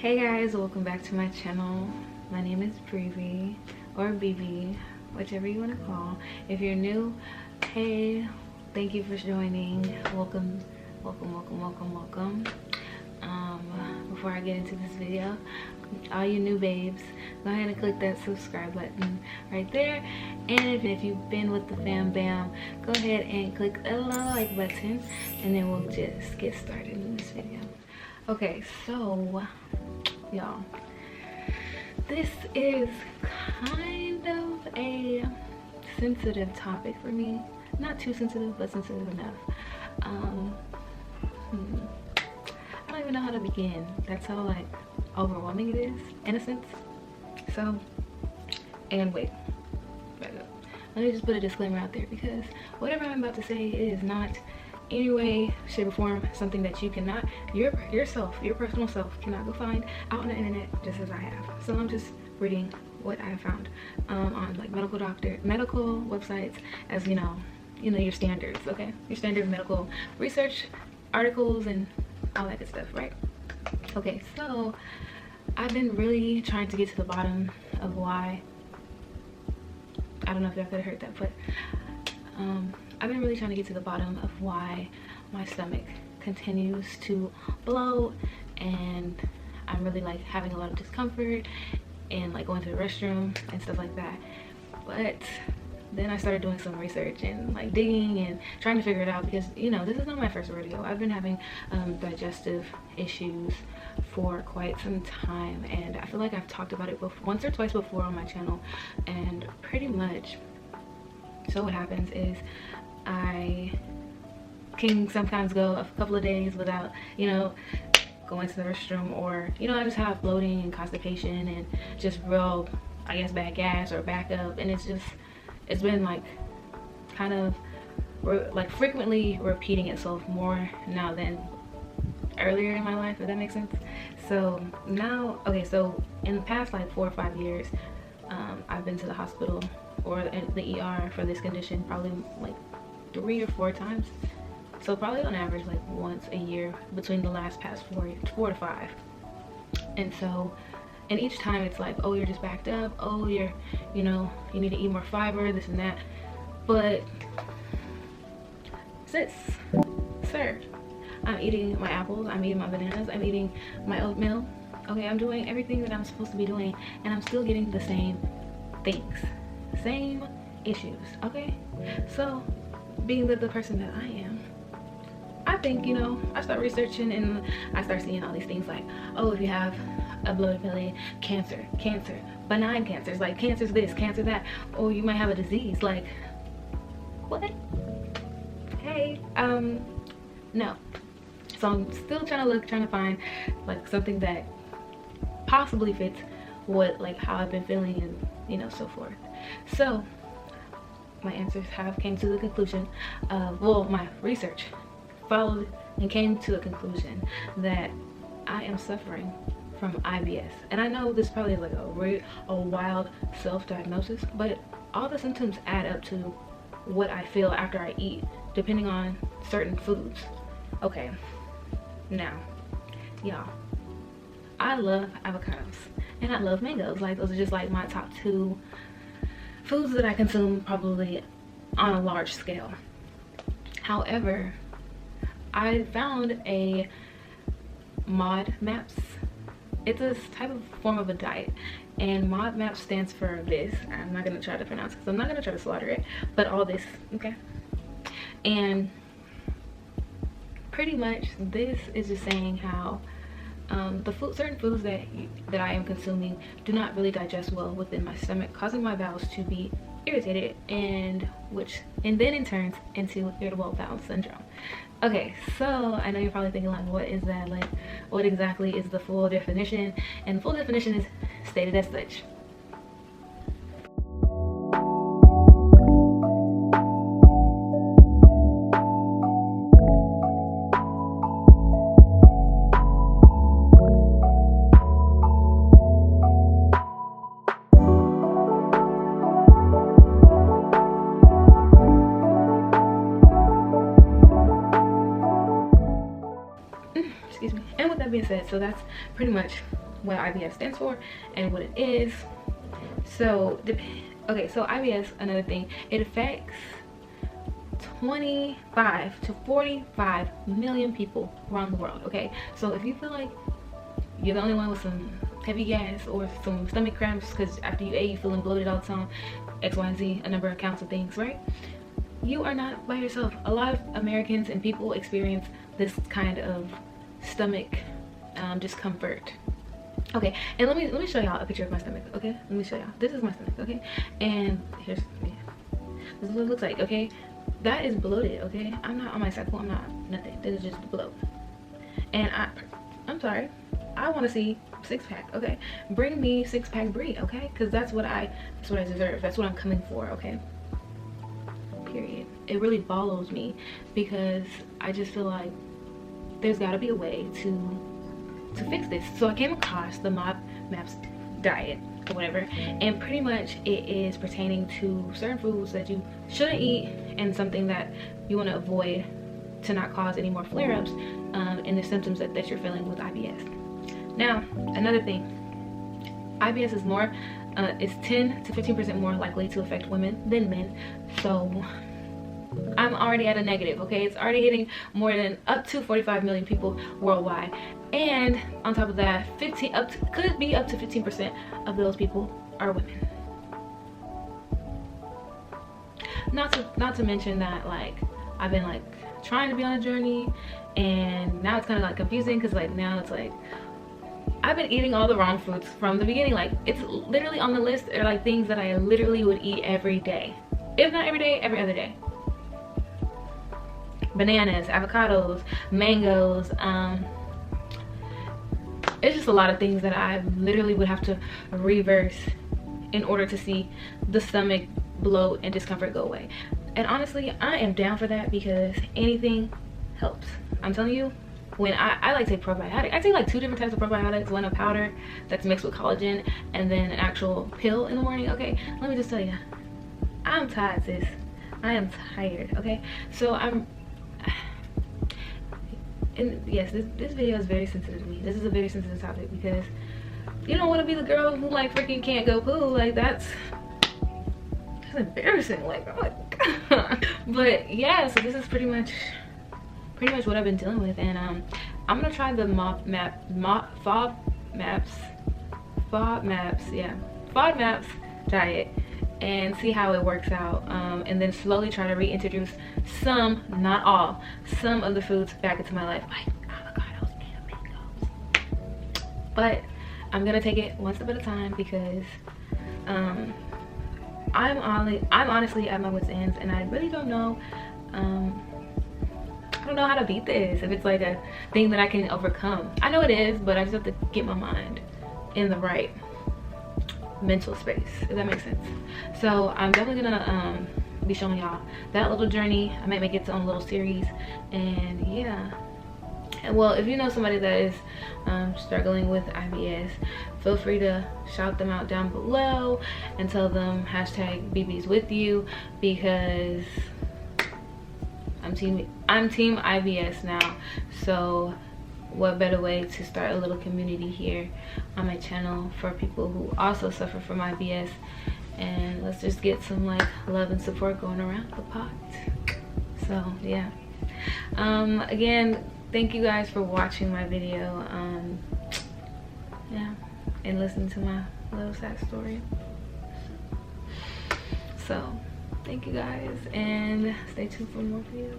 Hey guys, welcome back to my channel. My name is Breezy, or BB, whichever you want to call. If you're new, hey, thank you for joining. Welcome. Before I get into this video, all you new babes, go ahead and click that subscribe button right there. And if you've been with the fam bam, go ahead and click the like button, and then we'll just get started in this video. Okay, so y'all, this is kind of a sensitive topic for me. Not too sensitive, but sensitive enough. I don't even know how to begin. That's how like overwhelming it is, in a sense. So, and wait, back up. Let me just put a disclaimer out there, because whatever I'm about to say is not any way, shape, or form something that you cannot, your personal self cannot go find out on the internet, just as I have. So I'm just reading what I have found on like medical websites, as you know your standards, okay? Your standard medical research articles and all that good stuff, right? Okay, so I've been really trying to get to the bottom of why. I don't know if y'all could have heard that, but I've been really trying to get to the bottom of why my stomach continues to bloat, and I'm really like having a lot of discomfort and like going to the restroom and stuff like that. But then I started doing some research and like digging and trying to figure it out, because this is not my first rodeo. I've been having digestive issues for quite some time, and I feel like I've talked about it once or twice before on my channel. And pretty much, so what happens is I can sometimes go a couple of days without going to the restroom, or I just have bloating and constipation and just real, I guess, bad gas or backup. And it's been like kind of like frequently repeating itself more now than earlier in my life, if that makes sense. So now, okay, so in the past like 4 or 5 years, I've been to the hospital or the ER for this condition probably like 3 or 4 times. So probably on average like once a year between the past 4 to 5. And so, and each time it's like, oh, you're just backed up, oh, you're you need to eat more fiber, this and that. But sir, I'm eating my apples, I'm eating my bananas, I'm eating my oatmeal. Okay, I'm doing everything that I'm supposed to be doing, and I'm still getting the same things, same issues. Okay, so being the person that I am, I think I start researching, and I start seeing all these things like, oh, if you have a bloated belly, cancer, benign cancers, like cancer's this, cancer that, or you might have a disease. Like, what? Hey, no. So I'm still trying to find like something that possibly fits what, like, how I've been feeling, and so forth. So my answers came to the conclusion of, well, my research followed and came to a conclusion that I am suffering from IBS. And I know this probably is like a wild self-diagnosis, but all the symptoms add up to what I feel after I eat, depending on certain foods. Okay, now, y'all, I love avocados and I love mangoes. Like, those are just like my top 2 foods that I consume probably on a large scale. However, I found a FODMAP. It's a type of form of a diet, and FODMAP stands for this. I'm not gonna try to pronounce it, because I'm not gonna try to slaughter it, but all this, okay? And pretty much this is just saying how certain foods that I am consuming do not really digest well within my stomach, causing my bowels to be irritated, and then in turn into irritable bowel syndrome. Okay, so I know you're probably thinking like, what is that? Like, what exactly is the full definition? And the full definition is stated as such. Excuse me. And with that being said, so that's pretty much what IBS stands for and what it is. So okay, so IBS, another thing, it affects 25 to 45 million people around the world. Okay, so if you feel like you're the only one with some heavy gas or some stomach cramps because after you ate you feeling bloated all the time, X, Y, and Z, a number of counts of things, right? You are not by yourself. A lot of Americans and people experience this kind of stomach discomfort. Okay, and let me show y'all a picture of my stomach. Okay, let me show y'all. This is my stomach. Okay, and here's, yeah, this is what it looks like. Okay, that is bloated. Okay, I'm not on my cycle. I'm not nothing. This is just bloat. And I'm sorry, I want to see six-pack. Okay, bring me six-pack Brie. Okay, because that's what I deserve. That's what I'm coming for. Okay, period. It really follows me because I just feel like there's got to be a way to fix this. So I came across the FODMAP diet or whatever, and pretty much it is pertaining to certain foods that you shouldn't eat and something that you want to avoid to not cause any more flare-ups and the symptoms that you're feeling with IBS. Now, another thing, IBS is more is 10 to 15% more likely to affect women than men. So I'm already at a negative. Okay, it's already hitting more than up to 45 million people worldwide, and on top of that, could be up to 15% of those people are women. Not to mention that, like, I've been like trying to be on a journey, and now it's kind of like confusing because like now it's like I've been eating all the wrong foods from the beginning. Like, it's literally on the list are like things that I literally would eat every day, if not every day, every other day. Bananas, avocados, mangoes, it's just a lot of things that I literally would have to reverse in order to see the stomach bloat and discomfort go away. And honestly, I am down for that because anything helps. I'm telling you, when I like to take probiotics, I take like 2 different types of probiotics, one a powder that's mixed with collagen and then an actual pill in the morning. Okay, let me just tell you, I'm tired, sis. I am tired. Okay, so and yes, this video is very sensitive to me. This is a very sensitive topic because you don't want to be the girl who like freaking can't go poo. Like that's embarrassing. Like, oh my god. But yeah, so this is pretty much what I've been dealing with, and I'm gonna try the FODMAP diet and see how it works out, and then slowly try to reintroduce some, not all, some of the foods back into my life, like avocados and mangoes. But I'm gonna take it one step at a time because I'm honestly at my wit's ends, and I really don't know. I don't know how to beat this, if it's like a thing that I can overcome. I know it is, but I just have to get my mind in the right mental space, if that makes sense. So I'm definitely gonna be showing y'all that little journey. I might make its own little series, and yeah. And well, if you know somebody that is struggling with IBS, feel free to shout them out down below and tell them #BB's with you, because I'm team IBS now. So what better way to start a little community here on my channel for people who also suffer from IBS, and let's just get some like love and support going around the pot. So yeah, again, thank you guys for watching my video, yeah, and listening to my little sad story. So thank you guys, and stay tuned for more videos.